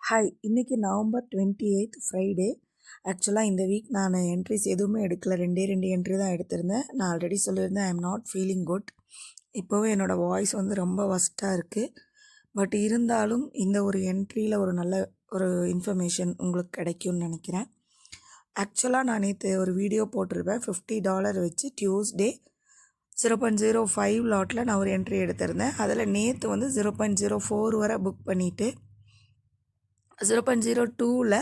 Hi, இன்னைக்கு November 28 Friday. ஆக்சுவலாக இந்த வீக் நான் என்ட்ரிஸ் எதுவுமே எடுக்கல. 2 என்ட்ரி தான் எடுத்திருந்தேன். நான் ஆல்ரெடி சொல்லியிருந்தேன் I am not feeling good. இப்போவே என்னோடய வாய்ஸ் வந்து ரொம்ப ஒஸ்ட்டாக இருக்குது. பட் இருந்தாலும் இந்த ஒரு என்ட்ரியில் ஒரு நல்ல ஒரு இன்ஃபர்மேஷன் உங்களுக்கு கிடைக்கும்னு நினைக்கிறேன். ஆக்சுவலாக நான் நேற்று ஒரு வீடியோ போட்டிருப்பேன். $50 வச்சு டியூஸ்டே 0.05 லாட்டில் நான் ஒரு என்ட்ரி எடுத்திருந்தேன். அதில் நேற்று வந்து 0.04 வரை புக் பண்ணிவிட்டு 0.02ல்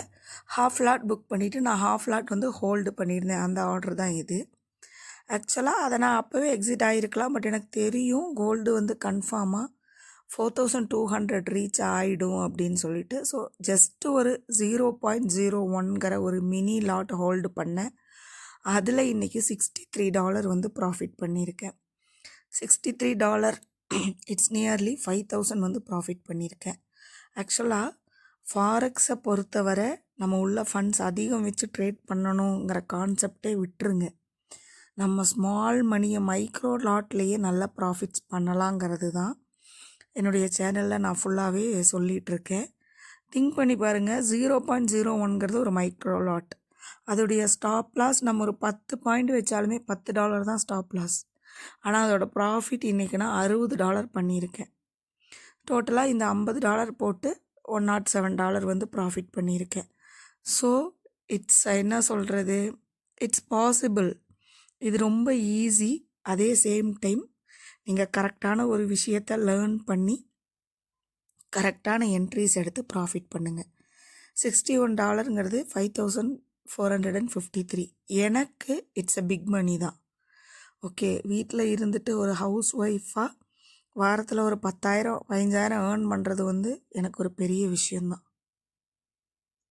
ஹாஃப் லாட் புக் பண்ணிவிட்டு நான் ஹாஃப் லாட் வந்து ஹோல்டு பண்ணியிருந்தேன். அந்த ஆர்டர் தான் இது. ஆக்சுவலாக அதை நான் அப்போவே எக்ஸிட் ஆகிருக்கலாம். பட் எனக்கு தெரியும் கோல்டு வந்து கன்ஃபார்மாக 4200 ரீச் ஆகிடும் அப்படின்னு சொல்லிட்டு. ஸோ ஜஸ்ட்டு ஒரு 0.01ங்கிற ஒரு மினி லாட் ஹோல்டு பண்ணேன். அதில் இன்றைக்கி $63 வந்து ப்ராஃபிட் பண்ணியிருக்கேன். $63 இட்ஸ் நியர்லி 5000 வந்து ப்ராஃபிட் பண்ணியிருக்கேன். ஆக்சுவலாக ஃபாரெக்ஸை பொறுத்தவரை நம்ம உள்ள ஃபண்ட்ஸ் அதிகம் வச்சு ட்ரேட் பண்ணணுங்கிற கான்செப்டே விட்டுருங்க. நம்ம ஸ்மால் மணியை மைக்ரோ லாட்லேயே நல்ல ப்ராஃபிட்ஸ் பண்ணலாங்கிறது தான் என்னுடைய சேனலில் நான் ஃபுல்லாகவே சொல்லிகிட்ருக்கேன். திங்க் பண்ணி பாருங்கள், 0.01ங்கிறது ஒரு மைக்ரோ லாட். அதோடைய ஸ்டாப் லாஸ் நம்ம ஒரு 10 பாயிண்ட் வச்சாலுமே $10 தான் ஸ்டாப் லாஸ். ஆனால் அதோடய ப்ராஃபிட் இன்றைக்கி நான் $60 பண்ணியிருக்கேன். டோட்டலாக இந்த $50 போட்டு $107 வந்து ப்ராஃபிட் பண்ணியிருக்கேன். ஸோ இட்ஸ் என்ன சொல்கிறது, இட்ஸ் பாசிபிள். இது ரொம்ப ஈஸி. அதே சேம் டைம் நீங்கள் கரெக்டான ஒரு விஷயத்தை லேர்ன் பண்ணி கரெக்டான என்ட்ரிஸ் எடுத்து ப்ராஃபிட் பண்ணுங்கள். $61ங்கிறது 5453. எனக்கு இட்ஸ் அ பிக் மணி தான். ஓகே, வீட்டில் இருந்துட்டு ஒரு ஹவுஸ் ஒய்ஃபாக வாரத்தில் ஒரு 10,000 15,000 ஏர்ன் பண்ணுறது வந்து எனக்கு ஒரு பெரிய விஷயந்தான்.